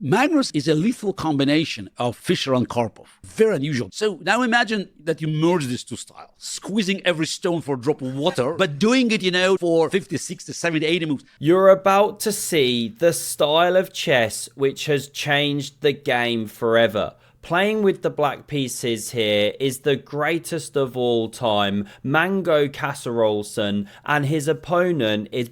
Magnus is a lethal combination of Fischer and Karpov. Very unusual. So now imagine that you merge these two styles, squeezing every stone for a drop of water, but doing it, for 50, 60, 70, 80 moves. You're about to see the style of chess which has changed the game forever. Playing with the black pieces here is the greatest of all time, Magnus Carlsen, and his opponent is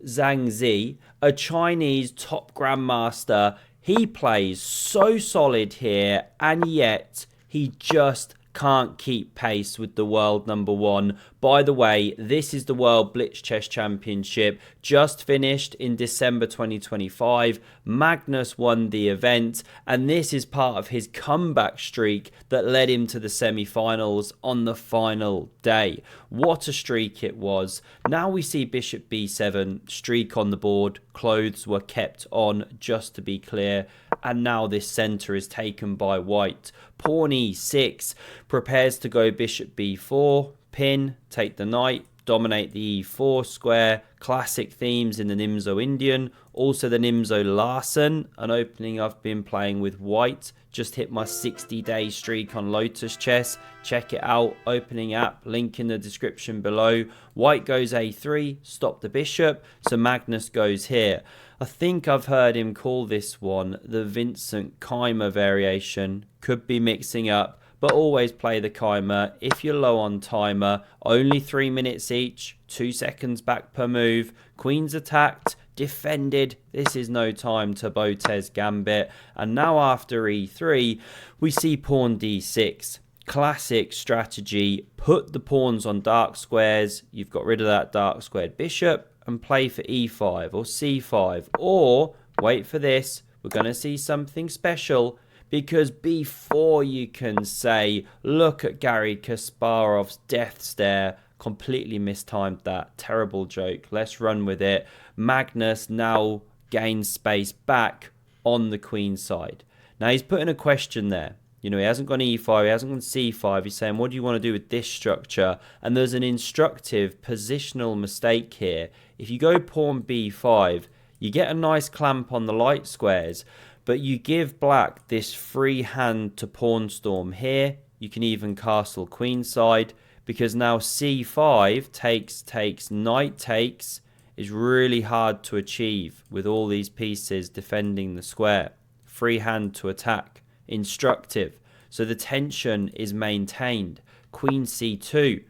Zhang Zi, a Chinese top grandmaster. He plays so solid here, and yet he just can't keep pace with the world number one. By the way, this is the World Blitz Chess Championship, just finished in December 2025. Magnus won the event, and this is part of his comeback streak that led him to the semi-finals on the final day. What a streak it was. Now we see bishop b7, streak on the board. Clothes were kept on, just to be clear. And now this center is taken by white. Pawn e6, prepares to go bishop b4, pin, take the knight, dominate the e4 square. Classic themes in the Nimzo Indian. Also the Nimzo Larsen, an opening I've been playing with white. Just hit my 60-day streak on Lotus Chess. Check it out, opening app, link in the description below. White goes a3, stop the bishop, so Magnus goes here. I think I've heard him call this one the Vincent Keimer variation. Could be mixing up, but always play the Keimer. If you're low on timer, only 3 minutes each, 2 seconds back per move. Queen's attacked, defended. This is no time to Botez Gambit. And now after e3, we see pawn d6. Classic strategy, put the pawns on dark squares. You've got rid of that dark squared bishop and play for e5 or c5. Or, wait for this, we're going to see something special, because before you can say, look at Garry Kasparov's death stare, completely mistimed that, terrible joke, let's run with it. Magnus now gains space back on the queen side. Now he's putting a question there. He hasn't gone e5, he hasn't gone c5. He's saying, what do you want to do with this structure? And there's an instructive positional mistake here. If you go pawn b5, you get a nice clamp on the light squares, but you give black this free hand to pawn storm here. You can even castle queenside, because now c5 takes, knight takes, is really hard to achieve with all these pieces defending the square. Free hand to attack. Instructive. So the tension is maintained. Queen c2,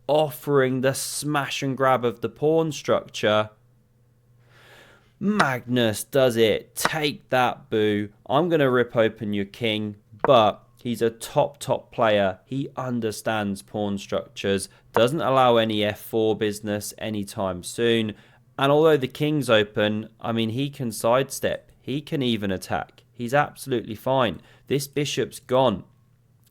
offering the smash and grab of the pawn structure. Magnus does it. Take that, boo. I'm going to rip open your king, but he's a top player. He understands pawn structures, doesn't allow any f4 business anytime soon. And although the king's open, he can sidestep. He can even attack. He's absolutely fine. This bishop's gone.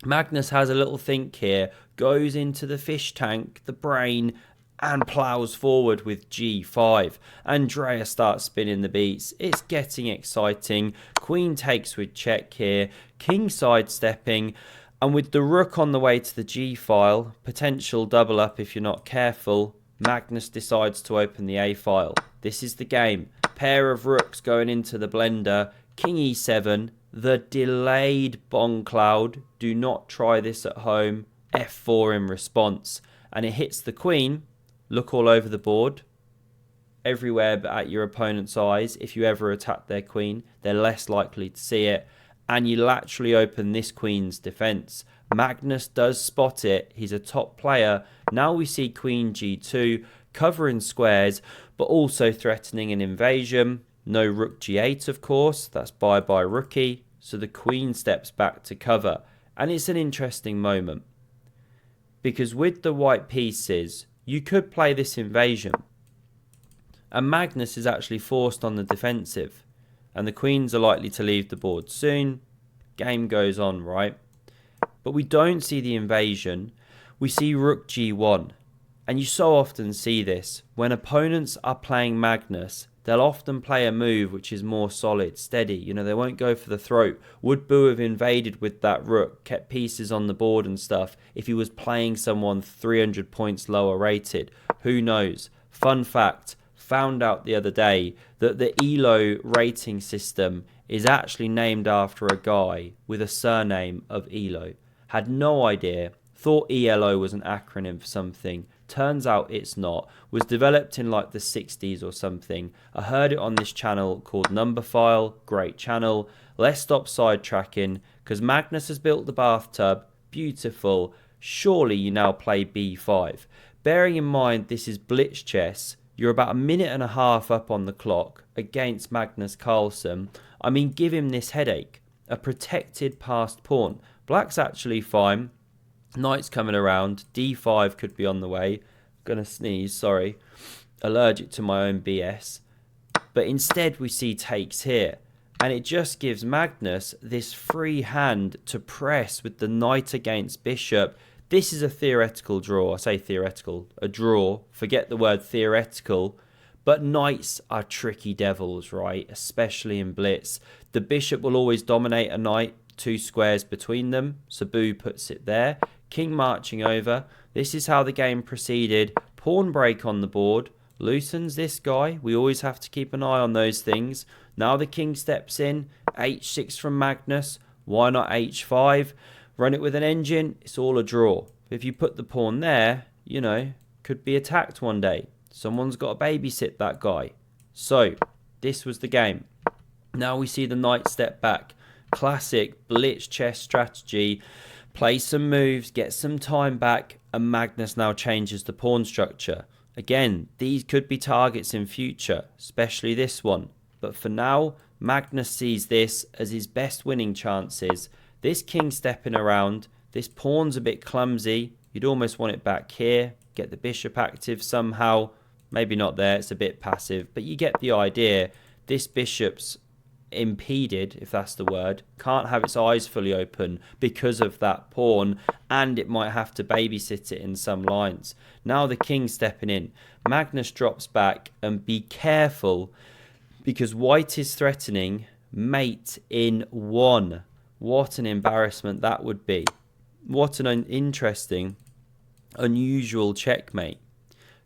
Magnus has a little think here, goes into the fish tank, the brain, and plows forward with g5. Andrea starts spinning the beats. It's getting exciting. Queen takes with check here. King sidestepping. And with the rook on the way to the g-file, potential double up if you're not careful, Magnus decides to open the a-file. This is the game. Pair of rooks going into the blender. King e7, the delayed bomb cloud. Do not try this at home. f4 in response. And it hits the queen. Look all over the board. Everywhere but at your opponent's eyes. If you ever attack their queen, they're less likely to see it. And you laterally open this queen's defense. Magnus does spot it. He's a top player. Now we see queen g2, covering squares, but also threatening an invasion. No rook g8, of course. That's bye-bye rookie. So the queen steps back to cover. And it's an interesting moment, because with the white pieces, you could play this invasion. And Magnus is actually forced on the defensive. And the queens are likely to leave the board soon. Game goes on, right? But we don't see the invasion. We see rook g1. And you so often see this. When opponents are playing Magnus, they'll often play a move which is more solid, steady. They won't go for the throat. Would Boo have invaded with that rook, kept pieces on the board and stuff, if he was playing someone 300 points lower rated? Who knows? Fun fact, found out the other day that the ELO rating system is actually named after a guy with a surname of Elo. Had no idea. Thought ELO was an acronym for something. Turns out it's not. Was developed in like the 60s or something. I heard it on this channel called Numberphile. Great channel. Let's stop sidetracking, because Magnus has built the bathtub. Beautiful. Surely you now play b5. Bearing in mind this is blitz chess, you're about a minute and a half up on the clock against Magnus Carlsen. I mean, give him this headache. A protected passed pawn. Black's actually fine. Knight's coming around. d5 could be on the way. Gonna sneeze, sorry. Allergic to my own BS. But instead we see takes here. And it just gives Magnus this free hand to press with the knight against bishop. This is a theoretical draw. I say theoretical. A draw. Forget the word theoretical. But knights are tricky devils, right? Especially in blitz. The bishop will always dominate a knight. 2 squares between them. Sabu puts it there. King marching over. This is how the game proceeded. Pawn break on the board. Loosens this guy. We always have to keep an eye on those things. Now the king steps in. h6 from Magnus. Why not h5? Run it with an engine. It's all a draw. If you put the pawn there, you know, could be attacked one day. Someone's got to babysit that guy. So, this was the game. Now we see the knight step back. Classic blitz chess strategy. Play some moves, get some time back, and Magnus now changes the pawn structure. Again, these could be targets in future, especially this one. But for now, Magnus sees this as his best winning chances. This king stepping around, this pawn's a bit clumsy. You'd almost want it back here, get the bishop active somehow. Maybe not there, it's a bit passive, but you get the idea. This bishop's impeded, if that's the word, can't have its eyes fully open because of that pawn, and it might have to babysit it in some lines. Now the king stepping in. Magnus drops back, and be careful because white is threatening mate in 1. What an embarrassment that would be. What an interesting, unusual checkmate.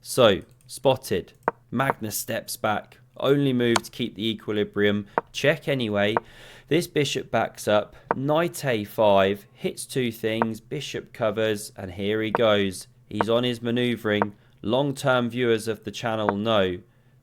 So, spotted. Magnus steps back. Only move to keep the equilibrium. Check anyway. This bishop backs up. Knight a5. Hits 2 things. Bishop covers. And here he goes. He's on his manoeuvring. Long-term viewers of the channel know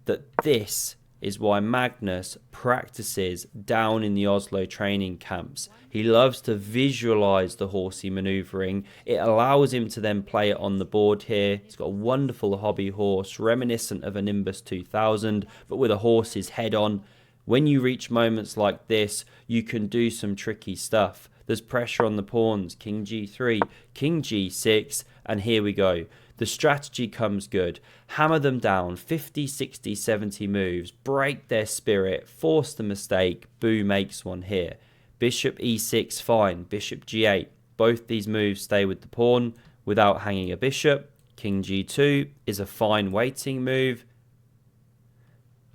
that this is why Magnus practices down in the Oslo training camps. He loves to visualize the horsey maneuvering. It allows him to then play it on the board here. He's got a wonderful hobby horse, reminiscent of a Nimbus 2000, but with a horse's head on. When you reach moments like this, you can do some tricky stuff. There's pressure on the pawns. King g3, king g6, and here we go. The strategy comes good. Hammer them down, 50, 60, 70 moves, break their spirit, force the mistake. Boo makes one here. Bishop e6, fine. Bishop g8. Both these moves stay with the pawn without hanging a bishop. King g2 is a fine waiting move.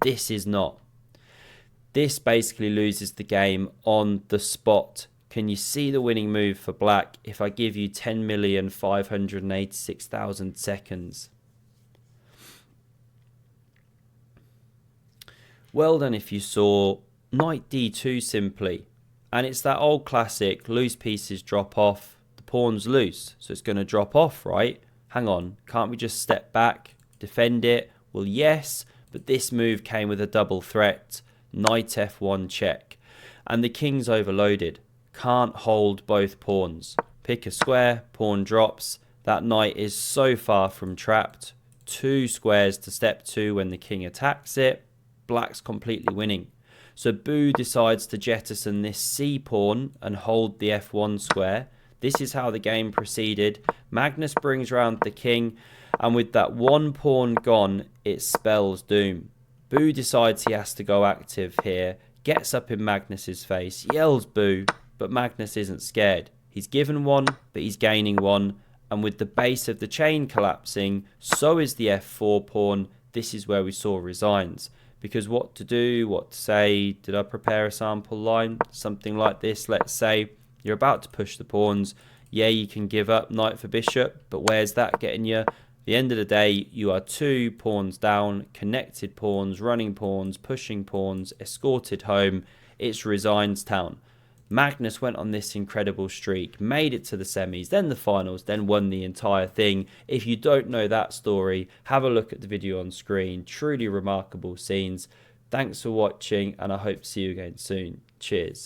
This is not. This basically loses the game on the spot. Can you see the winning move for black if I give you 10,586,000 seconds? Well done if you saw knight d2 simply. And it's that old classic, loose pieces drop off, the pawn's loose, so it's going to drop off, right? Hang on, can't we just step back, defend it? Well, yes, but this move came with a double threat, knight f1 check. And the king's overloaded. Can't hold both pawns. Pick a square, pawn drops. That knight is so far from trapped. 2 squares to step 2 when the king attacks it. Black's completely winning. So Boo decides to jettison this c pawn and hold the f1 square. This is how the game proceeded. Magnus brings round the king, and with that 1 pawn gone, it spells doom. Boo decides he has to go active here, gets up in Magnus's face, yells boo, but Magnus isn't scared. He's given 1, but he's gaining 1, and with the base of the chain collapsing, so is the f4 pawn. This is where we saw resigns. Because what to do, what to say, did I prepare a sample line? Something like this, let's say. You're about to push the pawns. Yeah, you can give up knight for bishop, but where's that getting you? At the end of the day, you are 2 pawns down, connected pawns, running pawns, pushing pawns, escorted home. it's Resigns Town. Magnus went on this incredible streak, made it to the semis, then the finals, then won the entire thing. If you don't know that story, have a look at the video on screen. Truly remarkable scenes. Thanks for watching, and I hope to see you again soon. Cheers.